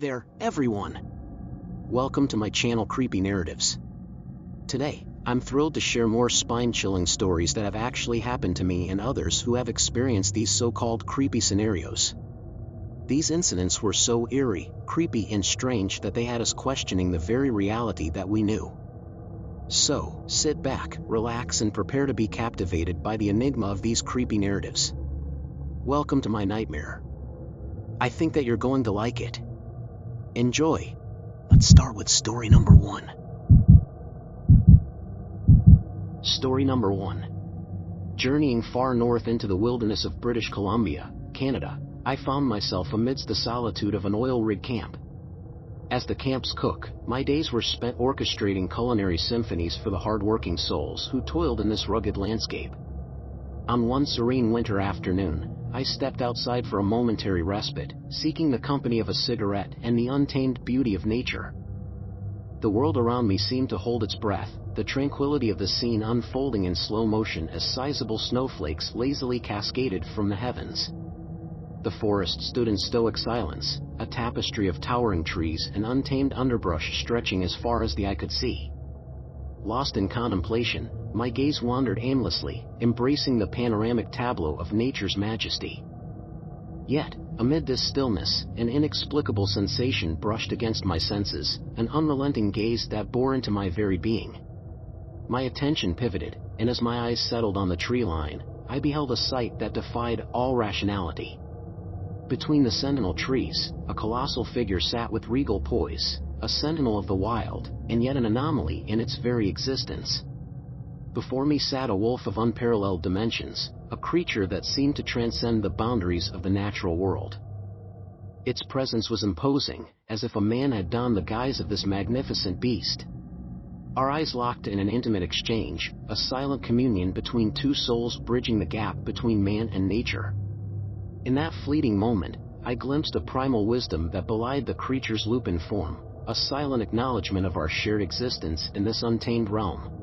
there, everyone! Welcome to my channel Creepy Narratives. Today, I'm thrilled to share more spine-chilling stories that have actually happened to me and others who have experienced these so-called creepy scenarios. These incidents were so eerie, creepy and strange that they had us questioning the very reality that we knew. So, sit back, relax and prepare to be captivated by the enigma of these creepy narratives. Welcome to my nightmare. I think that you're going to like it. Enjoy. Let's start with story number 1. Story number 1. Journeying far north into the wilderness of British Columbia, Canada, I found myself amidst the solitude of an oil rig camp. As the camp's cook, my days were spent orchestrating culinary symphonies for the hard-working souls who toiled in this rugged landscape. On one serene winter afternoon, I stepped outside for a momentary respite, seeking the company of a cigarette and the untamed beauty of nature. The world around me seemed to hold its breath, the tranquility of the scene unfolding in slow motion as sizable snowflakes lazily cascaded from the heavens. The forest stood in stoic silence, a tapestry of towering trees and untamed underbrush stretching as far as the eye could see. Lost in contemplation, my gaze wandered aimlessly, embracing the panoramic tableau of nature's majesty. Yet, amid this stillness, an inexplicable sensation brushed against my senses, an unrelenting gaze that bore into my very being. My attention pivoted, and as my eyes settled on the tree line, I beheld a sight that defied all rationality. Between the sentinel trees, a colossal figure sat with regal poise, a sentinel of the wild, and yet an anomaly in its very existence. Before me sat a wolf of unparalleled dimensions, a creature that seemed to transcend the boundaries of the natural world. Its presence was imposing, as if a man had donned the guise of this magnificent beast. Our eyes locked in an intimate exchange, a silent communion between two souls bridging the gap between man and nature. In that fleeting moment, I glimpsed a primal wisdom that belied the creature's lupin form, a silent acknowledgement of our shared existence in this untamed realm.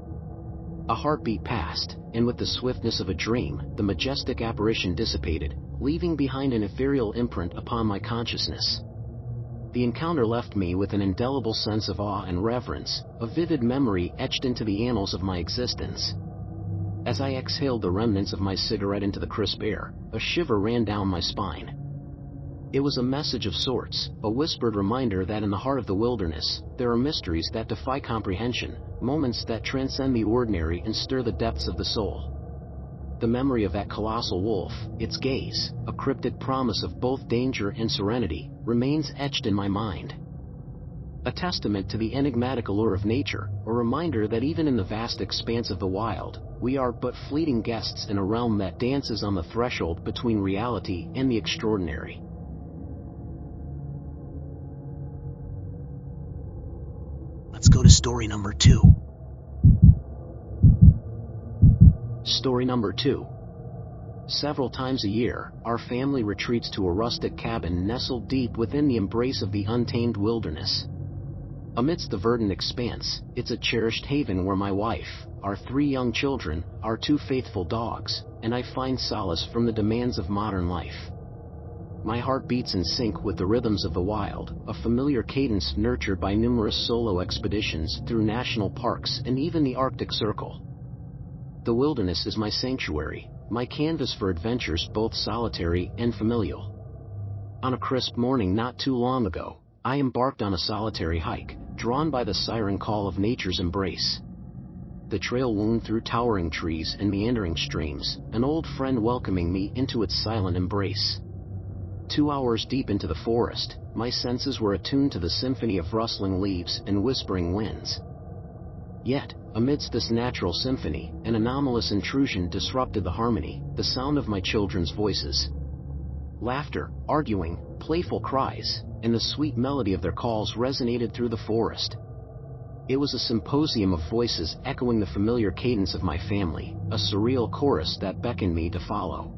A heartbeat passed, and with the swiftness of a dream, the majestic apparition dissipated, leaving behind an ethereal imprint upon my consciousness. The encounter left me with an indelible sense of awe and reverence, a vivid memory etched into the annals of my existence. As I exhaled the remnants of my cigarette into the crisp air, a shiver ran down my spine. It was a message of sorts, a whispered reminder that in the heart of the wilderness, there are mysteries that defy comprehension, moments that transcend the ordinary and stir the depths of the soul. The memory of that colossal wolf, its gaze, a cryptic promise of both danger and serenity, remains etched in my mind. A testament to the enigmatic allure of nature, a reminder that even in the vast expanse of the wild, we are but fleeting guests in a realm that dances on the threshold between reality and the extraordinary. Let's go to story number 2. Story number 2. Several times a year, our family retreats to a rustic cabin nestled deep within the embrace of the untamed wilderness. Amidst the verdant expanse, it's a cherished haven where my wife, our 3 young children, our 2 faithful dogs, and I find solace from the demands of modern life. My heart beats in sync with the rhythms of the wild, a familiar cadence nurtured by numerous solo expeditions through national parks and even the Arctic Circle. The wilderness is my sanctuary, my canvas for adventures both solitary and familial. On a crisp morning not too long ago, I embarked on a solitary hike, drawn by the siren call of nature's embrace. The trail wound through towering trees and meandering streams, an old friend welcoming me into its silent embrace. 2 hours deep into the forest, my senses were attuned to the symphony of rustling leaves and whispering winds. Yet, amidst this natural symphony, an anomalous intrusion disrupted the harmony, the sound of my children's voices. Laughter, arguing, playful cries, and the sweet melody of their calls resonated through the forest. It was a symposium of voices echoing the familiar cadence of my family, a surreal chorus that beckoned me to follow.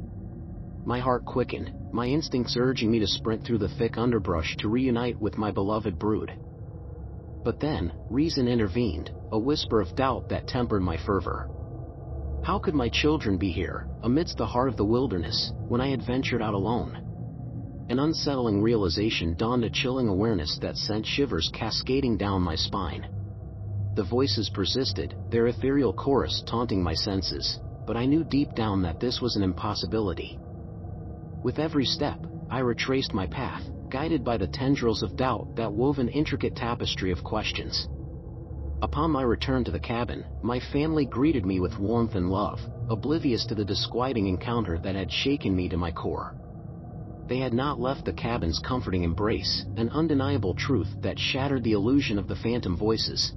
My heart quickened, my instincts urging me to sprint through the thick underbrush to reunite with my beloved brood. But then, reason intervened, a whisper of doubt that tempered my fervor. How could my children be here, amidst the heart of the wilderness, when I had ventured out alone? An unsettling realization dawned, a chilling awareness that sent shivers cascading down my spine. The voices persisted, their ethereal chorus taunting my senses, but I knew deep down that this was an impossibility. With every step, I retraced my path, guided by the tendrils of doubt that wove an intricate tapestry of questions. Upon my return to the cabin, my family greeted me with warmth and love, oblivious to the disquieting encounter that had shaken me to my core. They had not left the cabin's comforting embrace, an undeniable truth that shattered the illusion of the phantom voices.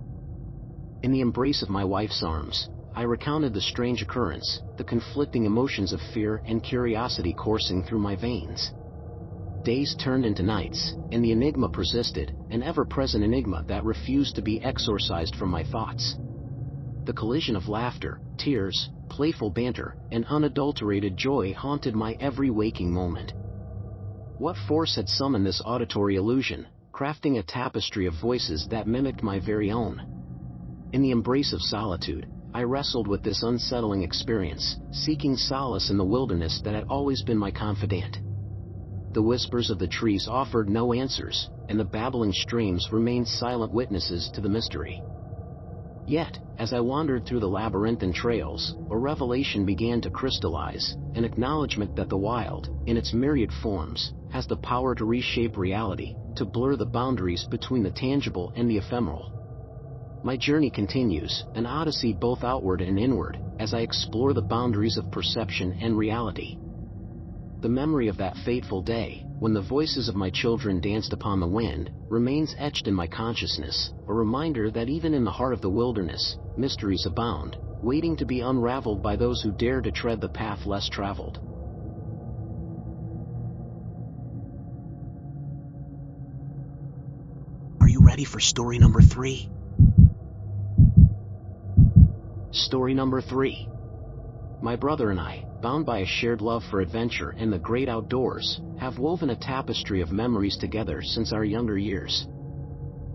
In the embrace of my wife's arms, I recounted the strange occurrence, the conflicting emotions of fear and curiosity coursing through my veins. Days turned into nights, and the enigma persisted, an ever-present enigma that refused to be exorcised from my thoughts. The collision of laughter, tears, playful banter, and unadulterated joy haunted my every waking moment. What force had summoned this auditory illusion, crafting a tapestry of voices that mimicked my very own? In the embrace of solitude, I wrestled with this unsettling experience, seeking solace in the wilderness that had always been my confidant. The whispers of the trees offered no answers, and the babbling streams remained silent witnesses to the mystery. Yet, as I wandered through the labyrinthine trails, a revelation began to crystallize, an acknowledgement that the wild, in its myriad forms, has the power to reshape reality, to blur the boundaries between the tangible and the ephemeral. My journey continues, an odyssey both outward and inward, as I explore the boundaries of perception and reality. The memory of that fateful day, when the voices of my children danced upon the wind, remains etched in my consciousness, a reminder that even in the heart of the wilderness, mysteries abound, waiting to be unraveled by those who dare to tread the path less traveled. Are you ready for story number 3? Story number 3. My brother and I, bound by a shared love for adventure and the great outdoors, have woven a tapestry of memories together since our younger years.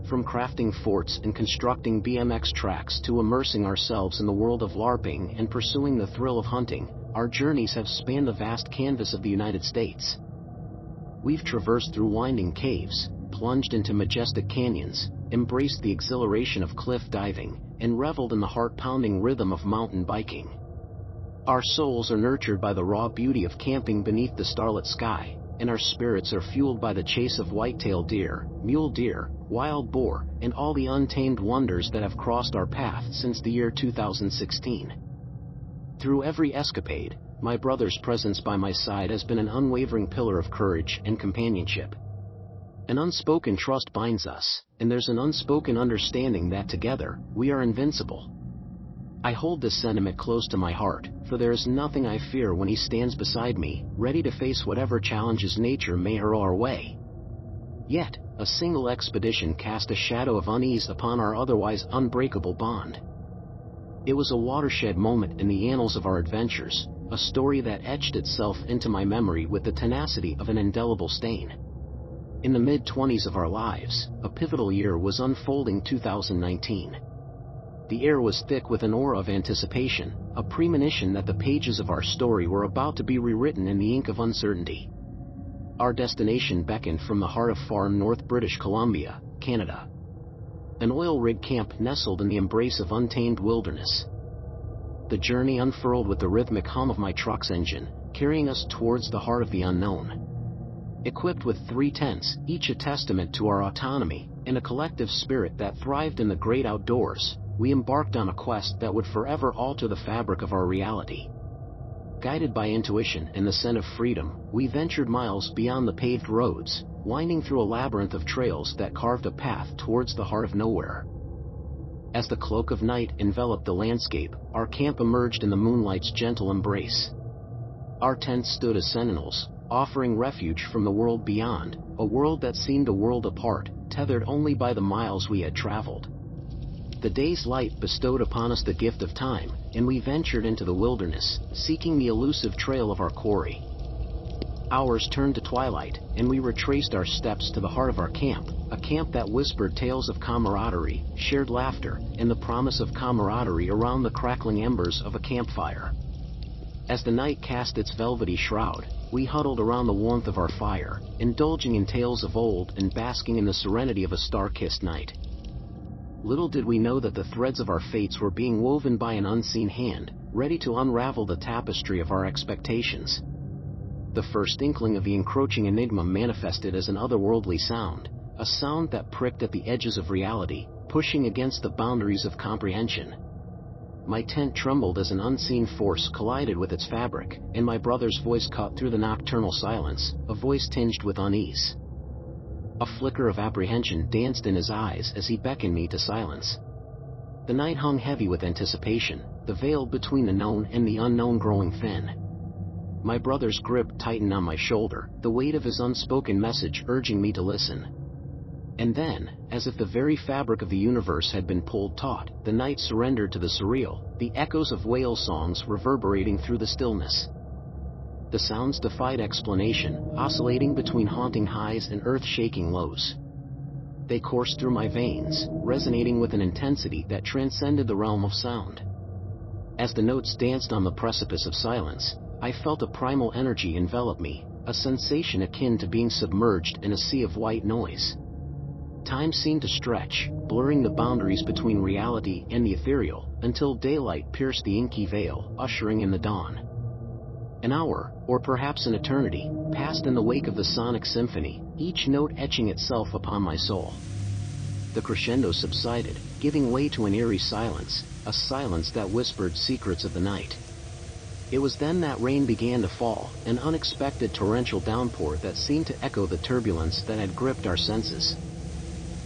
From crafting forts and constructing BMX tracks to immersing ourselves in the world of LARPing and pursuing the thrill of hunting, our journeys have spanned the vast canvas of the United States. We've traversed through winding caves, plunged into majestic canyons, embraced the exhilaration of cliff diving, and reveled in the heart-pounding rhythm of mountain biking. Our souls are nurtured by the raw beauty of camping beneath the starlit sky, and our spirits are fueled by the chase of white-tailed deer, mule deer, wild boar, and all the untamed wonders that have crossed our path since the year 2016. Through every escapade, my brother's presence by my side has been an unwavering pillar of courage and companionship. An unspoken trust binds us, and there's an unspoken understanding that together, we are invincible. I hold this sentiment close to my heart, for there is nothing I fear when he stands beside me, ready to face whatever challenges nature may hurl our way. Yet, a single expedition cast a shadow of unease upon our otherwise unbreakable bond. It was a watershed moment in the annals of our adventures, a story that etched itself into my memory with the tenacity of an indelible stain. In the mid-20s of our lives, a pivotal year was unfolding. 2019. The air was thick with an aura of anticipation, a premonition that the pages of our story were about to be rewritten in the ink of uncertainty. Our destination beckoned from the heart of far north British Columbia, Canada. An oil rig camp nestled in the embrace of untamed wilderness. The journey unfurled with the rhythmic hum of my truck's engine, carrying us towards the heart of the unknown. Equipped with 3 tents, each a testament to our autonomy, and a collective spirit that thrived in the great outdoors, we embarked on a quest that would forever alter the fabric of our reality. Guided by intuition and the scent of freedom, we ventured miles beyond the paved roads, winding through a labyrinth of trails that carved a path towards the heart of nowhere. As the cloak of night enveloped the landscape, our camp emerged in the moonlight's gentle embrace. Our tents stood as sentinels, offering refuge from the world beyond, a world that seemed a world apart, tethered only by the miles we had traveled. The day's light bestowed upon us the gift of time, and we ventured into the wilderness, seeking the elusive trail of our quarry. Hours turned to twilight, and we retraced our steps to the heart of our camp, a camp that whispered tales of camaraderie, shared laughter, and the promise of camaraderie around the crackling embers of a campfire. As the night cast its velvety shroud, we huddled around the warmth of our fire, indulging in tales of old and basking in the serenity of a star-kissed night. Little did we know that the threads of our fates were being woven by an unseen hand, ready to unravel the tapestry of our expectations. The first inkling of the encroaching enigma manifested as an otherworldly sound, a sound that pricked at the edges of reality, pushing against the boundaries of comprehension. My tent trembled as an unseen force collided with its fabric, and my brother's voice cut through the nocturnal silence, a voice tinged with unease. A flicker of apprehension danced in his eyes as he beckoned me to silence. The night hung heavy with anticipation, the veil between the known and the unknown growing thin. My brother's grip tightened on my shoulder, the weight of his unspoken message urging me to listen. And then, as if the very fabric of the universe had been pulled taut, the night surrendered to the surreal, the echoes of whale songs reverberating through the stillness. The sounds defied explanation, oscillating between haunting highs and earth-shaking lows. They coursed through my veins, resonating with an intensity that transcended the realm of sound. As the notes danced on the precipice of silence, I felt a primal energy envelop me, a sensation akin to being submerged in a sea of white noise. Time seemed to stretch, blurring the boundaries between reality and the ethereal, until daylight pierced the inky veil, ushering in the dawn. An hour, or perhaps an eternity, passed in the wake of the sonic symphony, each note etching itself upon my soul. The crescendo subsided, giving way to an eerie silence, a silence that whispered secrets of the night. It was then that rain began to fall, an unexpected torrential downpour that seemed to echo the turbulence that had gripped our senses.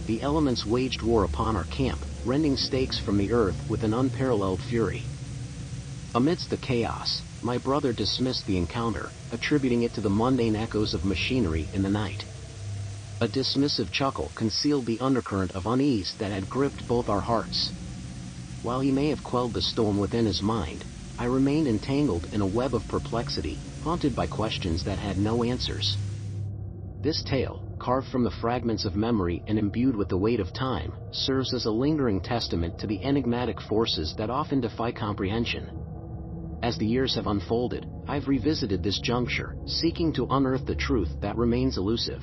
The elements waged war upon our camp, rending stakes from the earth with an unparalleled fury. Amidst the chaos, my brother dismissed the encounter, attributing it to the mundane echoes of machinery in the night. A dismissive chuckle concealed the undercurrent of unease that had gripped both our hearts. While he may have quelled the storm within his mind, I remained entangled in a web of perplexity, haunted by questions that had no answers. This tale, carved from the fragments of memory and imbued with the weight of time, serves as a lingering testament to the enigmatic forces that often defy comprehension. As the years have unfolded, I've revisited this juncture, seeking to unearth the truth that remains elusive.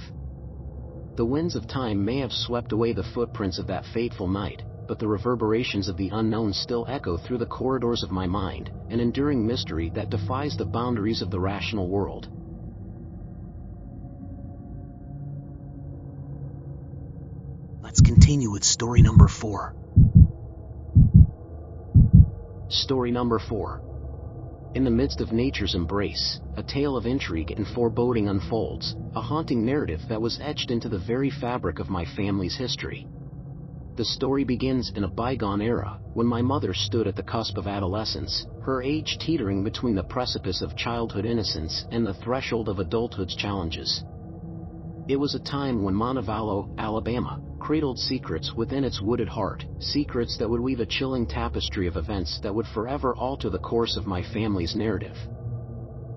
The winds of time may have swept away the footprints of that fateful night, but the reverberations of the unknown still echo through the corridors of my mind, an enduring mystery that defies the boundaries of the rational world. Let's continue with story number 4. Story number 4. In the midst of nature's embrace, a tale of intrigue and foreboding unfolds, a haunting narrative that was etched into the very fabric of my family's history. The story begins in a bygone era, when my mother stood at the cusp of adolescence, her age teetering between the precipice of childhood innocence and the threshold of adulthood's challenges. It was a time when Montevallo, Alabama, cradled secrets within its wooded heart, secrets that would weave a chilling tapestry of events that would forever alter the course of my family's narrative.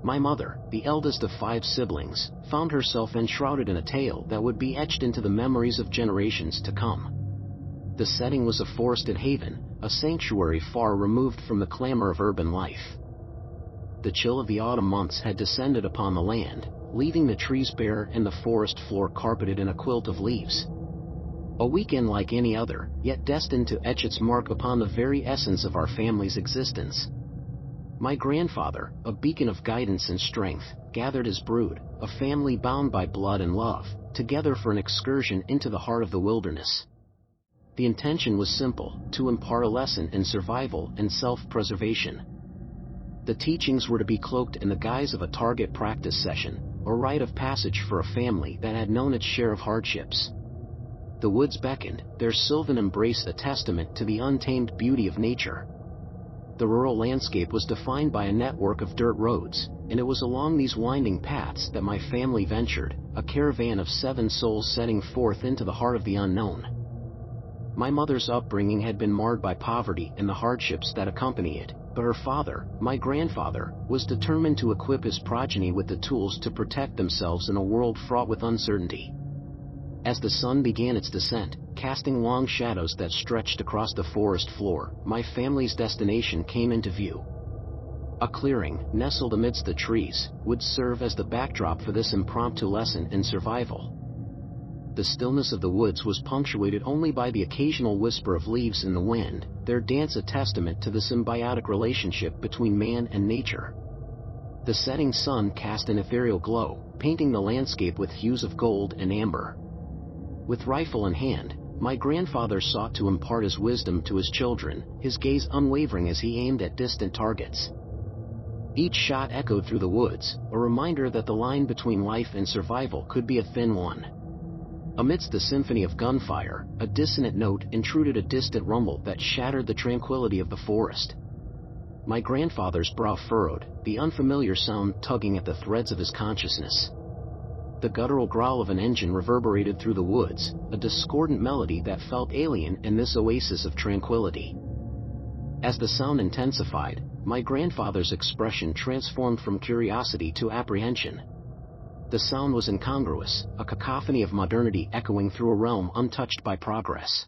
My mother, the eldest of 5 siblings, found herself enshrouded in a tale that would be etched into the memories of generations to come. The setting was a forested haven, a sanctuary far removed from the clamor of urban life. The chill of the autumn months had descended upon the land, leaving the trees bare and the forest floor carpeted in a quilt of leaves. A weekend like any other, yet destined to etch its mark upon the very essence of our family's existence. My grandfather, a beacon of guidance and strength, gathered his brood, a family bound by blood and love, together for an excursion into the heart of the wilderness. The intention was simple, to impart a lesson in survival and self-preservation. The teachings were to be cloaked in the guise of a target practice session, a rite of passage for a family that had known its share of hardships. The woods beckoned, their sylvan embrace a testament to the untamed beauty of nature. The rural landscape was defined by a network of dirt roads, and it was along these winding paths that my family ventured, a caravan of 7 souls setting forth into the heart of the unknown. My mother's upbringing had been marred by poverty and the hardships that accompany it, but her father, my grandfather, was determined to equip his progeny with the tools to protect themselves in a world fraught with uncertainty. As the sun began its descent, casting long shadows that stretched across the forest floor, my family's destination came into view. A clearing, nestled amidst the trees, would serve as the backdrop for this impromptu lesson in survival. The stillness of the woods was punctuated only by the occasional whisper of leaves in the wind, their dance a testament to the symbiotic relationship between man and nature. The setting sun cast an ethereal glow, painting the landscape with hues of gold and amber. With rifle in hand, my grandfather sought to impart his wisdom to his children, his gaze unwavering as he aimed at distant targets. Each shot echoed through the woods, a reminder that the line between life and survival could be a thin one. Amidst the symphony of gunfire, a dissonant note intruded, a distant rumble that shattered the tranquility of the forest. My grandfather's brow furrowed, the unfamiliar sound tugging at the threads of his consciousness. The guttural growl of an engine reverberated through the woods, a discordant melody that felt alien in this oasis of tranquility. As the sound intensified, my grandfather's expression transformed from curiosity to apprehension. The sound was incongruous, a cacophony of modernity echoing through a realm untouched by progress.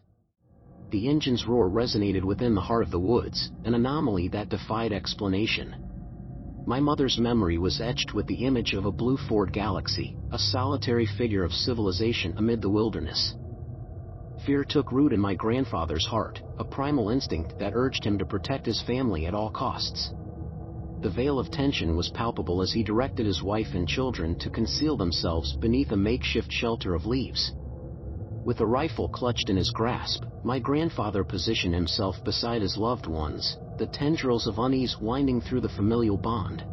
The engine's roar resonated within the heart of the woods, an anomaly that defied explanation. My mother's memory was etched with the image of a blue Ford Galaxy, a solitary figure of civilization amid the wilderness. Fear took root in my grandfather's heart, a primal instinct that urged him to protect his family at all costs. The veil of tension was palpable as he directed his wife and children to conceal themselves beneath a makeshift shelter of leaves. With a rifle clutched in his grasp, my grandfather positioned himself beside his loved ones, the tendrils of unease winding through the familial bond.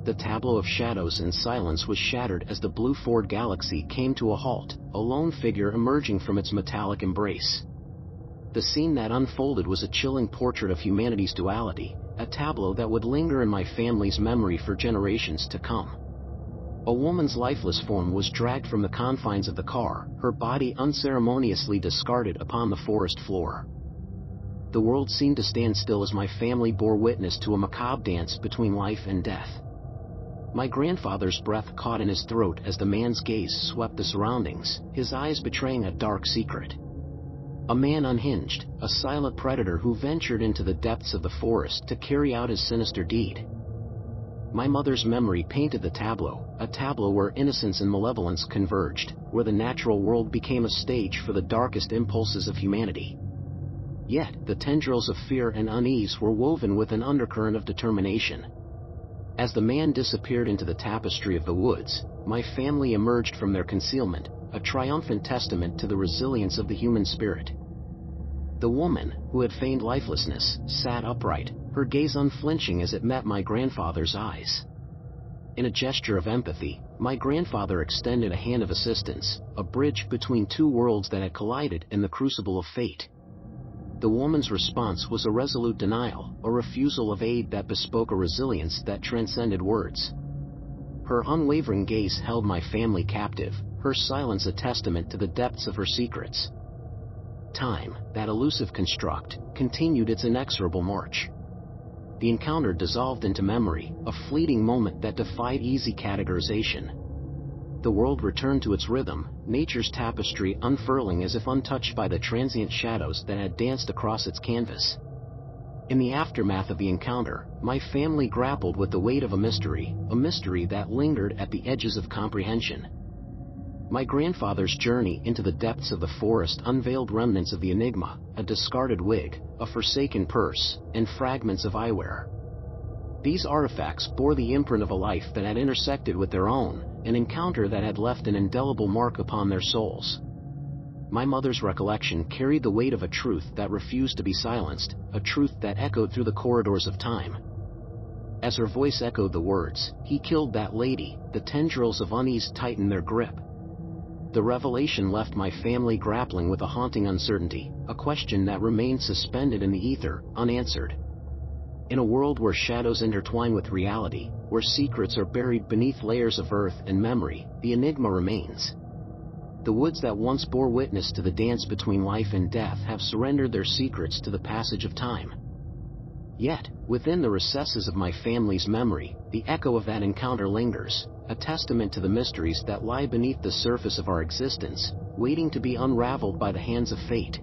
The tableau of shadows and silence was shattered as the blue Ford Galaxy came to a halt, a lone figure emerging from its metallic embrace. The scene that unfolded was a chilling portrait of humanity's duality, a tableau that would linger in my family's memory for generations to come. A woman's lifeless form was dragged from the confines of the car, her body unceremoniously discarded upon the forest floor. The world seemed to stand still as my family bore witness to a macabre dance between life and death. My grandfather's breath caught in his throat as the man's gaze swept the surroundings, his eyes betraying a dark secret. A man unhinged, a silent predator who ventured into the depths of the forest to carry out his sinister deed. My mother's memory painted the tableau, a tableau where innocence and malevolence converged, where the natural world became a stage for the darkest impulses of humanity. Yet, the tendrils of fear and unease were woven with an undercurrent of determination. As the man disappeared into the tapestry of the woods, my family emerged from their concealment, a triumphant testament to the resilience of the human spirit. The woman, who had feigned lifelessness, sat upright, her gaze unflinching as it met my grandfather's eyes. In a gesture of empathy, my grandfather extended a hand of assistance, a bridge between two worlds that had collided in the crucible of fate. The woman's response was a resolute denial, a refusal of aid that bespoke a resilience that transcended words. Her unwavering gaze held my family captive, her silence a testament to the depths of her secrets. Time, that elusive construct, continued its inexorable march. The encounter dissolved into memory, a fleeting moment that defied easy categorization. The world returned to its rhythm, nature's tapestry unfurling as if untouched by the transient shadows that had danced across its canvas. In the aftermath of the encounter, my family grappled with the weight of a mystery that lingered at the edges of comprehension. My grandfather's journey into the depths of the forest unveiled remnants of the enigma, a discarded wig, a forsaken purse, and fragments of eyewear. These artifacts bore the imprint of a life that had intersected with their own, an encounter that had left an indelible mark upon their souls. My mother's recollection carried the weight of a truth that refused to be silenced, a truth that echoed through the corridors of time. As her voice echoed the words, "He killed that lady," the tendrils of unease tightened their grip. The revelation left my family grappling with a haunting uncertainty, a question that remained suspended in the ether, unanswered. In a world where shadows intertwine with reality, where secrets are buried beneath layers of earth and memory, the enigma remains. The woods that once bore witness to the dance between life and death have surrendered their secrets to the passage of time. Yet, within the recesses of my family's memory, the echo of that encounter lingers, a testament to the mysteries that lie beneath the surface of our existence, waiting to be unraveled by the hands of fate.